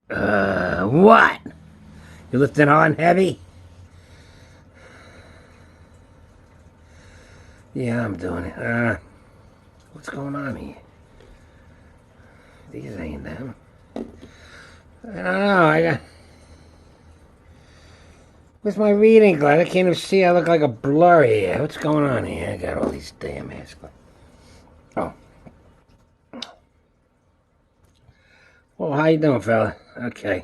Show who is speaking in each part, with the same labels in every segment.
Speaker 1: What? You lifting hard and heavy? Yeah, I'm doing it. What's going on here? These ain't them. I don't know, I got... Where's my reading glass? I can't even see. I look like a blur here. What's going on here? I got all these damn ass. Oh. Well, how you doing, fella? Okay.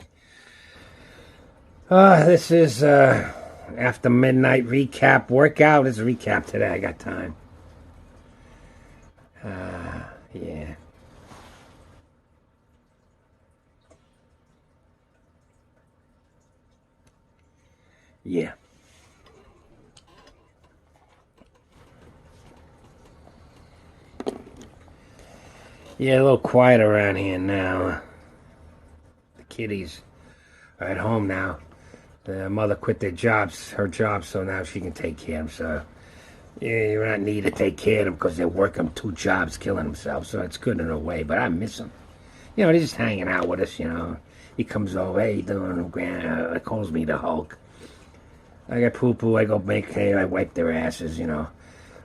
Speaker 1: This is, after midnight recap workout. It's a recap today. I got time. Yeah. Yeah. Yeah, a little quiet around here now. The kiddies are at home now. The mother quit her job, so now she can take care of them. So, yeah, you're not need to take care of them because they're working 2 jobs, killing themselves. So it's good in a way, but I miss them. You know, they're just hanging out with us, you know. He comes over, hey, you doing? Calls me the Hulk. I got poo-poo, I go make hay, I wipe their asses, you know.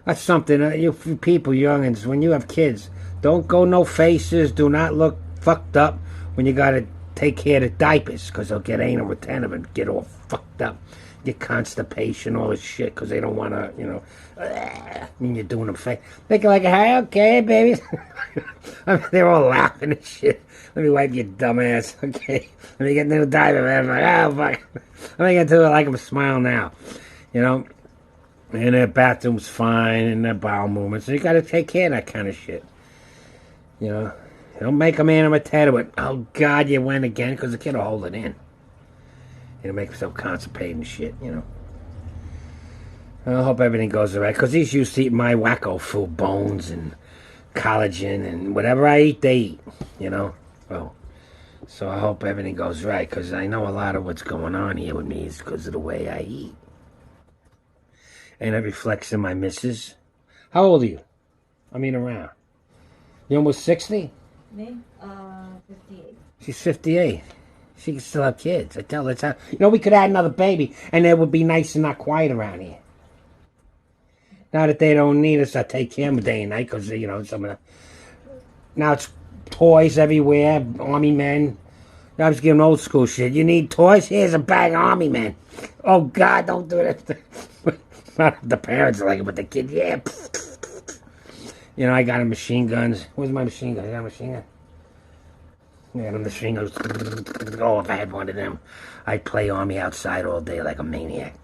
Speaker 1: That's something, you people, youngins, when you have kids, don't go no faces, do not look fucked up when you gotta take care of the diapers, because they'll get anal retentive and get all fucked up, get constipation, all this shit, because they don't want to, you know, when you're doing them face. Make it like, hey, okay, baby. I mean, they're all laughing and shit. Let me wipe your dumb ass, okay? Let me get into the diaper, man. I'm like, oh, fuck. Let me get to it like I'm smiling now, you know? And their bathroom's fine, and their bowel movements. So you gotta take care of that kind of shit, you know? Don't make a man of a tattoo with, oh God, you went again, because the kid will hold it in. It'll make himself constipated and shit, you know. I hope everything goes alright, because he's used to eating my wacko food, bones and collagen, and whatever I eat, they eat, you know. Oh, so I hope everything goes right, because I know a lot of what's going on here with me is because of the way I eat. And it reflects in my missus. How old are you? I mean, around. You almost 60?
Speaker 2: Me? 58.
Speaker 1: She's 58. She can still have kids. I tell her, you know, we could add another baby, and it would be nice and not quiet around here. Now that they don't need us, I take care of them day and night, because, you know, some of the... Now it's toys everywhere, army men. I was giving old school shit. You need toys? Here's a bag of army men. Oh, God, don't do that. Not the parents like it, but the kid, yeah. You know, I got him machine guns. Where's my machine gun? I got a machine gun? Yeah, the machine guns. Oh, if I had one of them, I'd play army outside all day like a maniac.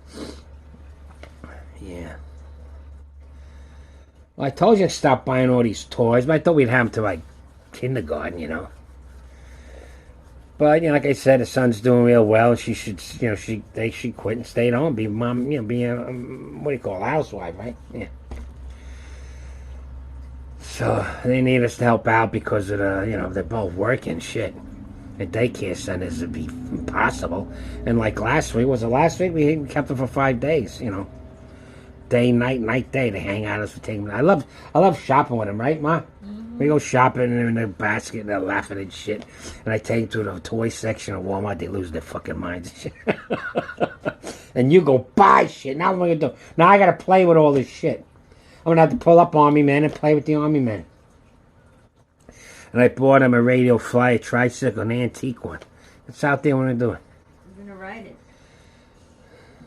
Speaker 1: Yeah. Well, I told you to stop buying all these toys, but I thought we'd have them to, like, kindergarten, you know. But, you know, like I said, the son's doing real well. She should, you know, they should quit and stay at home. Be mom, you know, be a, what do you call it, housewife, right? Yeah. So, they need us to help out because of the, you know, they're both working, shit. At daycare centers, it'd be impossible. And like last week, was it last week? We kept them for 5 days, you know. Day, night, day. They hang out us for taking. I love shopping with them, right, Ma? Mm-hmm. We go shopping and they're in their basket and they're laughing and shit. And I take them to the toy section of Walmart. They lose their fucking minds and shit. And you go buy shit. Now what am I gonna do? Now I gotta play with all this shit. I'm gonna have to pull up Army Men and play with the Army Men. And I bought him a Radio Flyer tricycle, an antique one. It's out there when I do it.
Speaker 2: You're gonna ride it.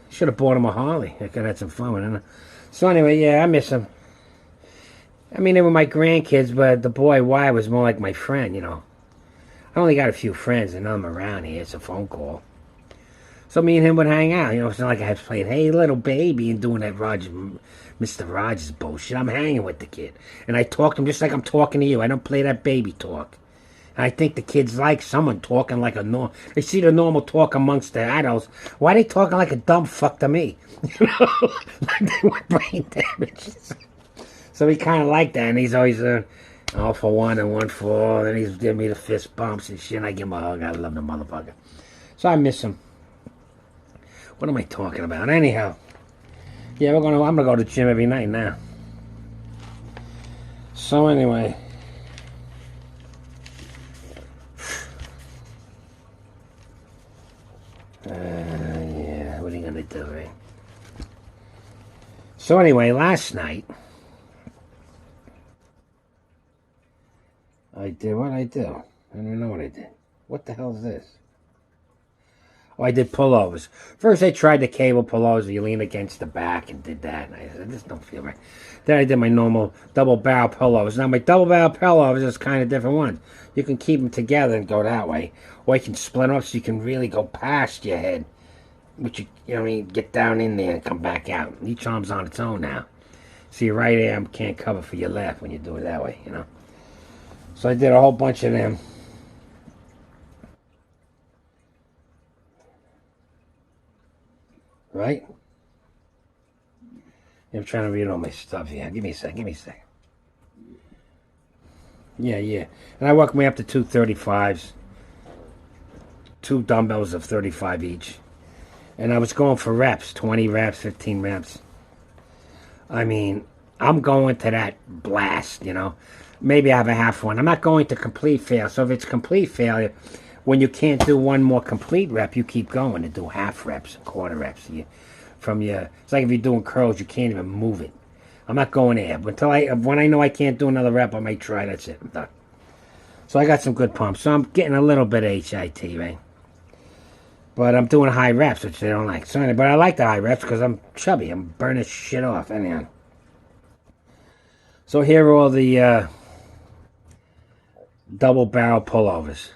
Speaker 1: Should have bought him a Harley. I could have had some fun with him. So anyway, yeah, I miss him. I mean, they were my grandkids, but the boy Y was more like my friend, you know. I only got a few friends, and I'm around here. It's a phone call. So me and him would hang out. You know, it's not like I was playing, hey, little baby, and doing that Mr. Rogers bullshit. I'm hanging with the kid. And I talk to him just like I'm talking to you. I don't play that baby talk. I think the kids like someone talking like a normal... They see the normal talk amongst the adults. Why are they talking like a dumb fuck to me? You know? Like they were brain damage. So he kind of like that. And he's always all for one and one for all. And he's giving me the fist bumps and shit. And I give him a hug. I love the motherfucker. So I miss him. What am I talking about? Anyhow. Yeah, I'm gonna go to the gym every night now. So anyway... Yeah, what are you gonna do, right? So anyway, last night I did what I do. I don't know what I did. What the hell is this? Oh, I did pullovers. First, I tried the cable pullovers where you lean against the back and did that. And I said, this don't feel right. Then I did my normal double barrel pullovers. Now, my double barrel pullovers is kind of different ones. You can keep them together and go that way. Or you can split them up so you can really go past your head. Which you know what I mean? Get down in there and come back out. Each arm's on its own now. So your right arm can't cover for your left when you do it that way, you know. So I did a whole bunch of them. Right? I'm trying to read all my stuff here. Give me a second. Yeah. And I work my way up to 235s. Two dumbbells of 35 each. And I was going for reps, 20 reps, 15 reps. I mean, I'm going to that blast, you know. Maybe I have a half one. I'm not going to complete fail. So if it's complete failure, when you can't do one more complete rep, you keep going and do half reps and quarter reps. It's like if you're doing curls, you can't even move it. I'm not going there. When I know I can't do another rep, I might try. That's it. I'm done. So I got some good pumps. So I'm getting a little bit of HIT, right? But I'm doing high reps, which they don't like. So, but I like the high reps because I'm chubby. I'm burning shit off. Anyhow. So here are all the double barrel pullovers.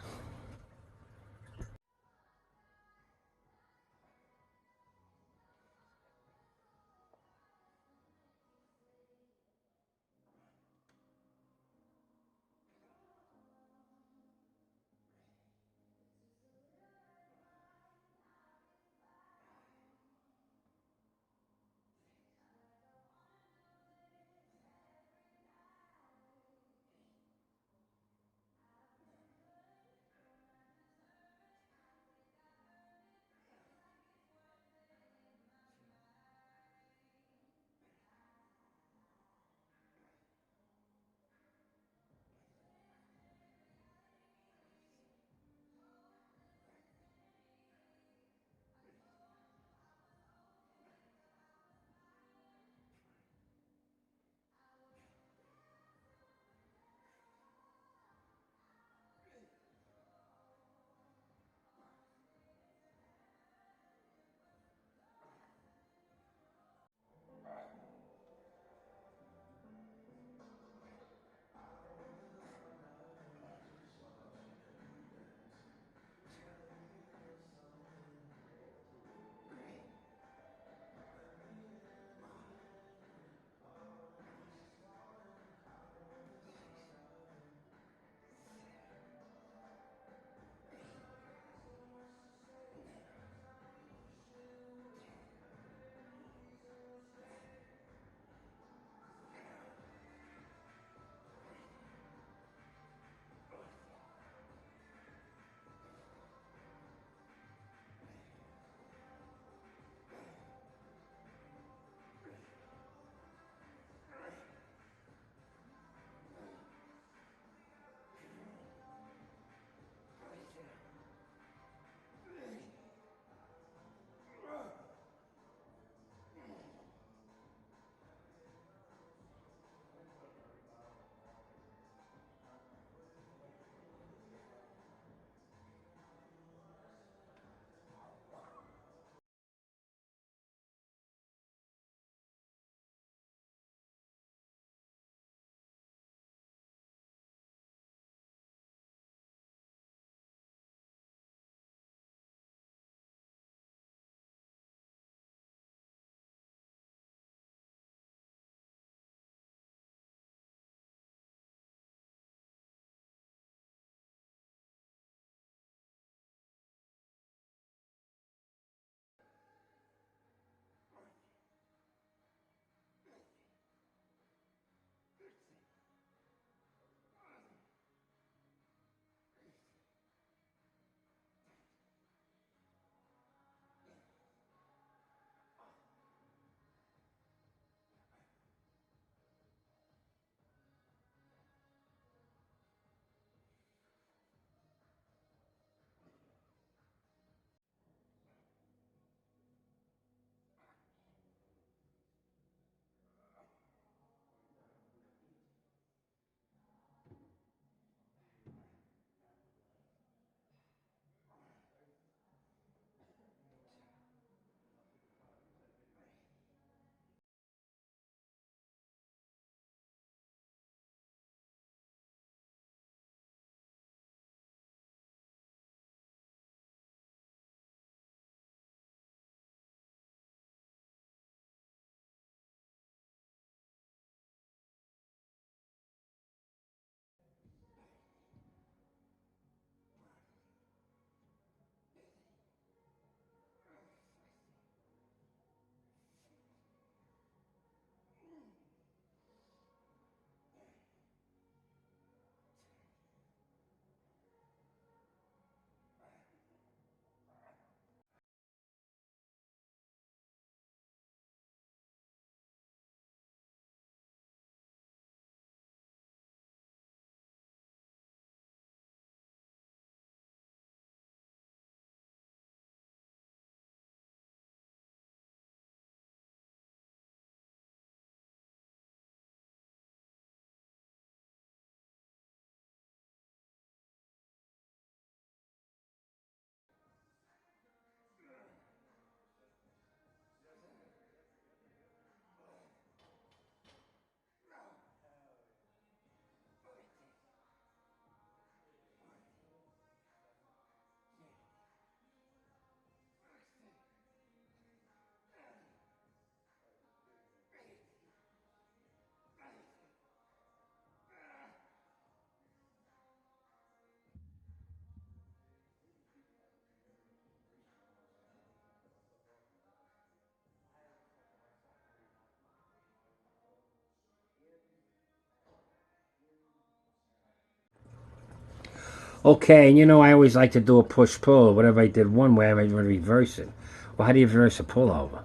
Speaker 1: Okay, and you know I always like to do a push-pull. Whatever I did one way, I would reverse it. Well, how do you reverse a pullover?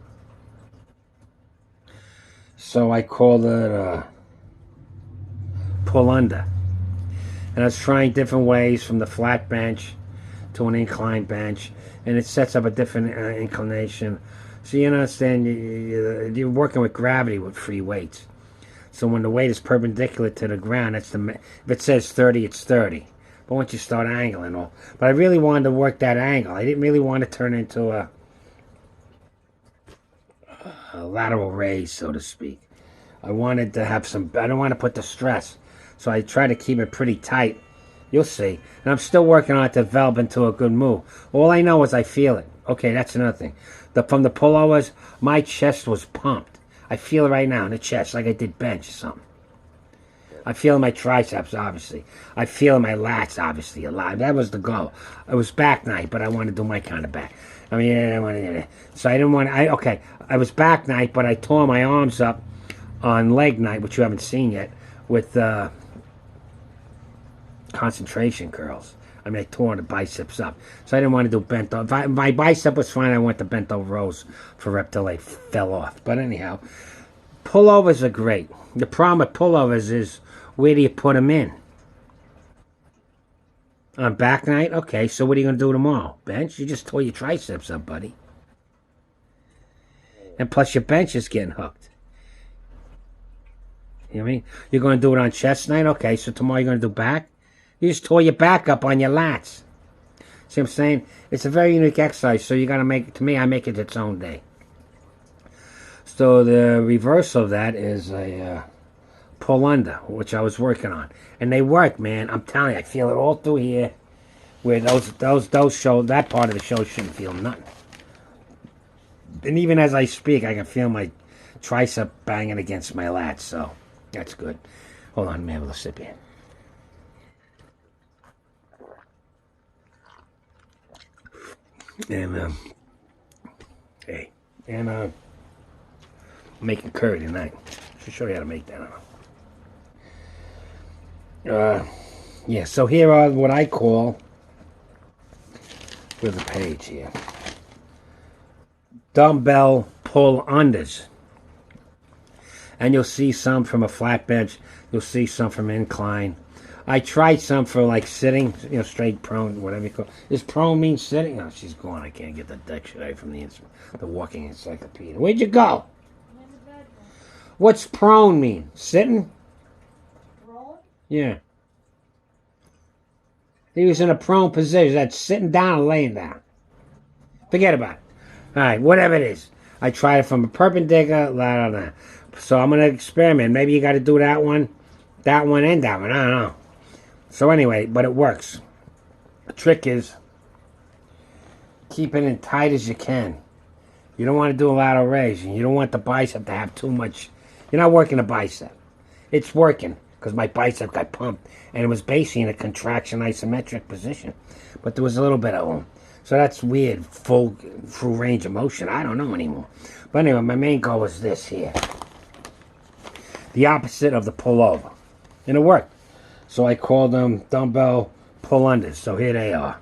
Speaker 1: So I called it a pull under. And I was trying different ways from the flat bench to an inclined bench. And it sets up a different inclination. So you understand, you're working with gravity with free weights. So when the weight is perpendicular to the ground, if it says 30, it's 30. But once you start angling, but I really wanted to work that angle. I didn't really want to turn into a lateral raise, so to speak. I wanted to have some. I don't want to put the stress, so I try to keep it pretty tight. You'll see. And I'm still working on it to develop into a good move. All I know is I feel it. Okay, that's another thing. From the pullovers, my chest was pumped. I feel it right now in the chest, like I did bench or something. I feel my triceps, obviously. I feel my lats, obviously, a lot. That was the goal. It was back night, but I wanted to do my kind of back. I mean, so I didn't want. Okay, I was back night, but I tore my arms up on leg night, which you haven't seen yet, with concentration curls. I mean, I tore the biceps up, so I didn't want to do bent over. My bicep was fine. I went to bent over rows for rep till they fell off. But anyhow, pullovers are great. The problem with pullovers is, where do you put them in? On back night? Okay, so what are you going to do tomorrow? Bench? You just tore your triceps up, buddy. And plus your bench is getting hooked. You know what I mean? You're going to do it on chest night? Okay, so tomorrow you're going to do back? You just tore your back up on your lats. See what I'm saying? It's a very unique exercise, so you got to make it, to me, I make it its own day. So the reverse of that is a pull under, which I was working on. And they work, man. I'm telling you, I feel it all through here. Where those show, that part of the show shouldn't feel nothing. And even as I speak, I can feel my tricep banging against my lats, so that's good. Hold on, let me have a little sip here. And hey, and making curry tonight. Should show you how to make that. Yeah. So here are what I call, with a page here, dumbbell pull unders. And you'll see some from a flat bench. You'll see some from incline. I tried some for like sitting, straight prone, whatever you call it. Does prone mean sitting? Oh, she's gone. I can't get the dictionary from the walking encyclopedia. Where'd you go? What's prone mean? Sitting?
Speaker 2: Roll?
Speaker 1: Yeah. He was in a prone position. That's sitting down or laying down. Forget about it. All right, whatever it is. I tried it from a perpendicular, blah, blah, blah. So I'm going to experiment. Maybe you got to do that one, and that one. I don't know. So anyway, but it works. The trick is keep it in tight as you can. You don't want to do a lateral raise. You don't want the bicep to have too much. You're not working the bicep. It's working because my bicep got pumped, and it was basically in a contraction isometric position. But there was a little bit of them. So that's weird, full range of motion. I don't know anymore. But anyway, my main goal was this here. The opposite of the pullover. And it worked. So I called them dumbbell pull unders. So here they are.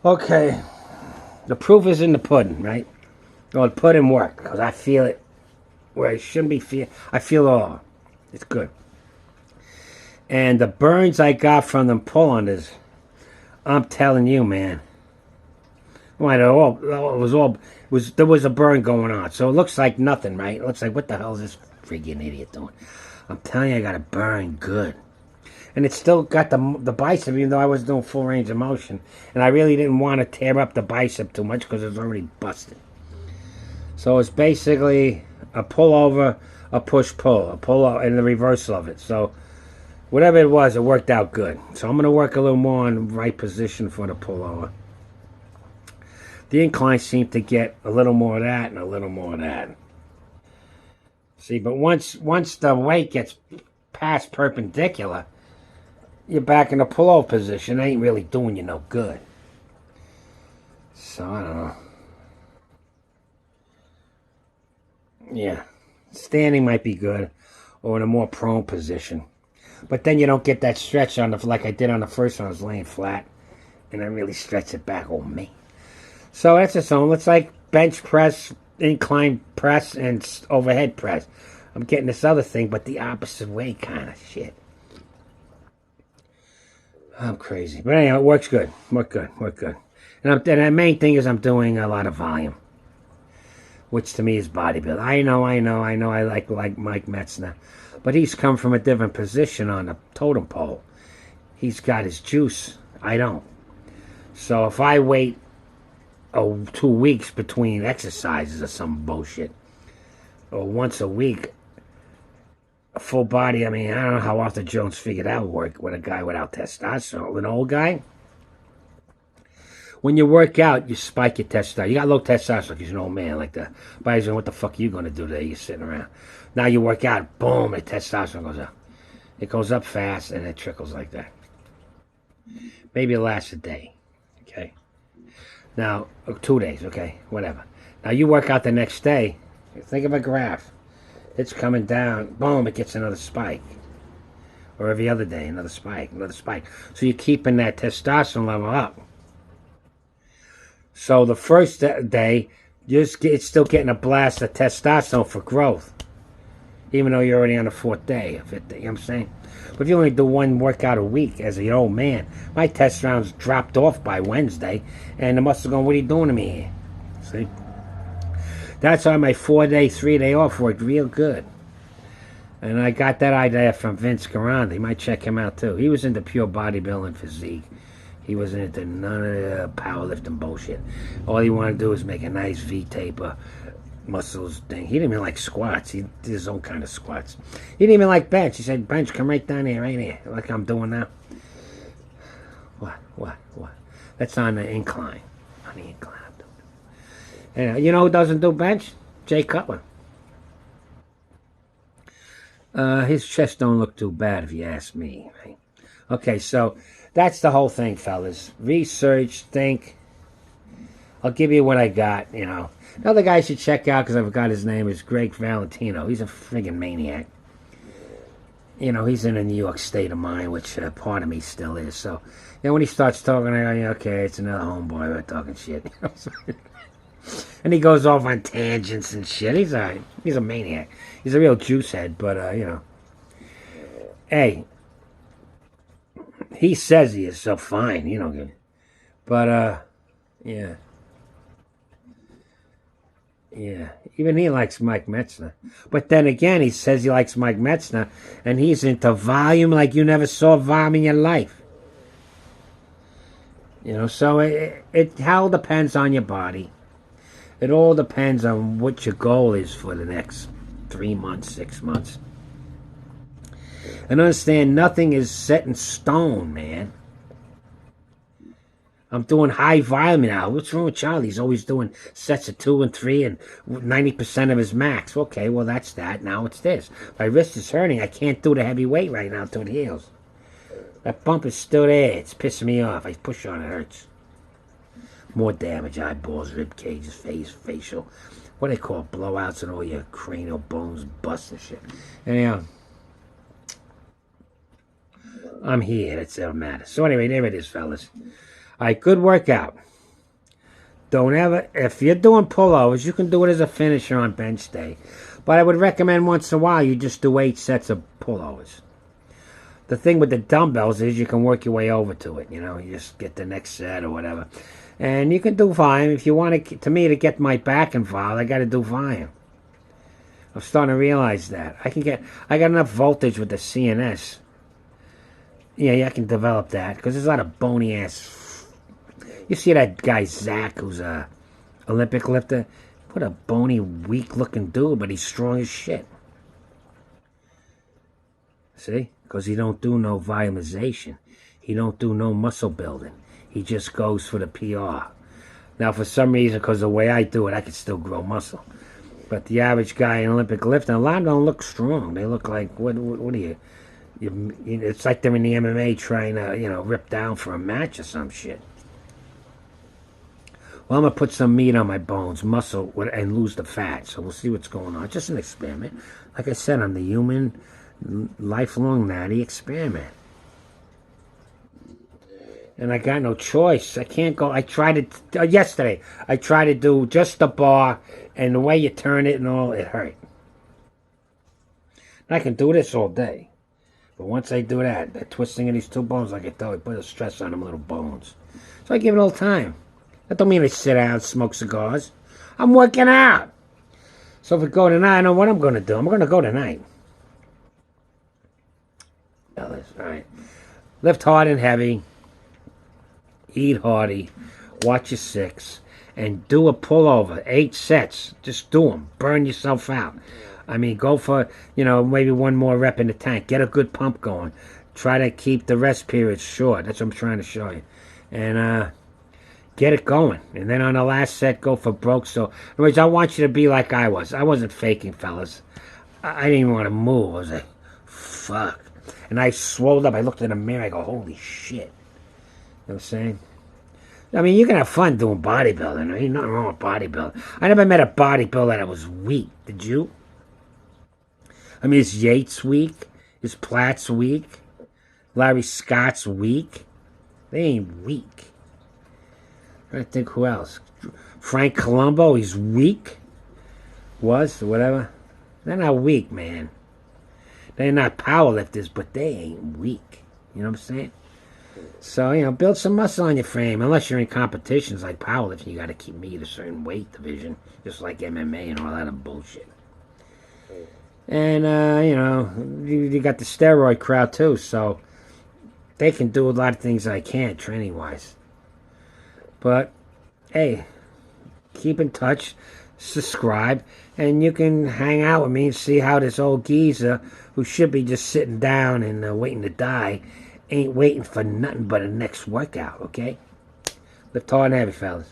Speaker 1: Okay, the proof is in the pudding, right? Well, the pudding worked because I feel it where I shouldn't be feel. I feel it all. It's good. And the burns I got from them pull-unders, I'm telling you, man. Well, there was a burn going on, so it looks like nothing, right? It looks like, what the hell is this freaking idiot doing? I'm telling you, I got a burn good. And it still got the bicep, even though I was doing full range of motion. And I really didn't want to tear up the bicep too much because it was already busted. So it's basically a pullover, a push-pull, a pull and the reversal of it. So whatever it was, it worked out good. So I'm going to work a little more in the right position for the pullover. The incline seemed to get a little more of that and a little more of that. See, but once the weight gets past perpendicular, you're back in the pullover position. It ain't really doing you no good. So, I don't know. Yeah. Standing might be good, or in a more prone position. But then you don't get that stretch on like I did on the first one. I was laying flat, and I really stretched it back over me. So that's its own. It's like bench press, incline press, and overhead press. I'm getting this other thing, but the opposite way kind of shit. I'm crazy. But anyhow, it works good. Work good. And the main thing is I'm doing a lot of volume, which to me is bodybuilding. I know. I like Mike Metzner. But he's come from a different position on the totem pole. He's got his juice. I don't. So if I wait 2 weeks between exercises or some bullshit, or once a week, a full body, I mean, I don't know how Arthur Jones figured that would work with a guy without testosterone. An old guy, when you work out, you spike your testosterone. You got low testosterone because you're an old man. Like the body's going, what the fuck are you going to do today? You're sitting around. Now you work out, boom, the testosterone goes up. It goes up fast and it trickles like that. Maybe it lasts a day, okay? Now, 2 days, okay, whatever. Now you work out the next day. Think of a graph. It's coming down, boom, it gets another spike. Or every other day, another spike. So you're keeping that testosterone level up. So the first day, it's still getting a blast of testosterone for growth. Even though you're already on the 4th day of it, you know what I'm saying? But if you only do one workout a week as an old man, my testosterone's dropped off by Wednesday, and the muscles going, what are you doing to me here? See? That's why my 4-day, 3-day off worked real good. And I got that idea from Vince Garanda. You might check him out too. He was into pure bodybuilding physique. He wasn't into none of the powerlifting bullshit. All he wanted to do was make a nice V-taper muscles thing. He didn't even like squats. He did his own kind of squats. He didn't even like bench. He said, bench, come right down here, right here, like I'm doing now. What? That's on the incline. On the incline. And you know who doesn't do bench? Jay Cutler. His chest don't look too bad if you ask me. Right? Okay, so that's the whole thing, fellas. Research, think. I'll give you what I got, you know. Another guy you should check out, because I forgot his name, is Greg Valentino. He's a friggin' maniac. You know, he's in a New York state of mind, which part of me still is. So, you know, when he starts talking, I go, yeah, okay, it's another homeboy, we're talking shit. And he goes off on tangents and shit. He's all right. He's a maniac. He's a real juice head, but, you know. Hey, he says he is, so fine, you know. But, yeah. Yeah, even he likes Mike Metzner. But then again, he says he likes Mike Metzner, and he's into volume like you never saw volume in your life. You know, so it all depends on your body. It all depends on what your goal is for the next 3 months, 6 months. And understand, nothing is set in stone, man. I'm doing high volume now. What's wrong with Charlie? He's always doing sets of 2 and 3 and 90% of his max. Okay, well, that's that. Now it's this. My wrist is hurting. I can't do the heavy weight right now until it heals. That bump is still there. It's pissing me off. I push on it. It hurts. More damage. Eyeballs, rib cages, face, facial. What do they call it? Blowouts and all your cranial bones bust and shit. Anyhow, I'm here. That's all that matters. So anyway, there it is, fellas. All right, good workout. Don't ever, if you're doing pullovers, you can do it as a finisher on bench day. But I would recommend once in a while you just do 8 sets of pullovers. The thing with the dumbbells is you can work your way over to it. You know, you just get the next set or whatever. And you can do fine. If you want to get my back involved, I got to do fine. I'm starting to realize that. I got enough voltage with the CNS. Yeah, I can develop that. Because there's a lot of bony ass. You see that guy, Zach, who's a Olympic lifter? What a bony, weak looking dude, but he's strong as shit. See? Because he don't do no volumization. He don't do no muscle building. He just goes for the PR. Now, for some reason, because the way I do it, I can still grow muscle. But the average guy in Olympic lifting, a lot of them don't look strong. They look like, what are you? It's like they're in the MMA trying to, rip down for a match or some shit. Well, I'm going to put some meat on my bones, muscle, and lose the fat. So we'll see what's going on. Just an experiment. Like I said, I'm the human lifelong natty experiment. And I got no choice. I can't go. I tried it yesterday. I tried to do just the bar, and the way you turn it and all, it hurt. And I can do this all day. But once I do that, the twisting of these two bones, like I told you, put a stress on them little bones. So I give it a little time. That don't mean I sit down and smoke cigars. I'm working out. So if I go tonight, I know what I'm going to do. I'm going to go tonight. All right. Lift hard and heavy. Eat hearty. Watch your 6. And do a pullover. 8 sets. Just do them. Burn yourself out. I mean, go for, maybe one more rep in the tank. Get a good pump going. Try to keep the rest periods short. That's what I'm trying to show you. And get it going. And then on the last set, go for broke. So, in other words, I want you to be like I was. I wasn't faking, fellas. I didn't even want to move. I was like, fuck. And I swelled up. I looked in the mirror. I go, holy shit. You know what I'm saying? I mean, you can have fun doing bodybuilding. There ain't nothing wrong with bodybuilding. I never met a bodybuilder that was weak. Did you? I mean, is Yates weak? Is Platt's weak? Larry Scott's weak? They ain't weak. I think who else? Frank Colombo, he's weak. Was, or whatever. They're not weak, man. They're not powerlifters, but they ain't weak. You know what I'm saying? So, build some muscle on your frame. Unless you're in competitions like powerlifting, you got to keep meat a certain weight division. Just like MMA and all that other bullshit. And, you got the steroid crowd too, so they can do a lot of things I can't, training-wise. But, hey, keep in touch, subscribe, and you can hang out with me and see how this old geezer, who should be just sitting down and waiting to die, ain't waiting for nothing but a next workout, okay? Lift hard and heavy, fellas.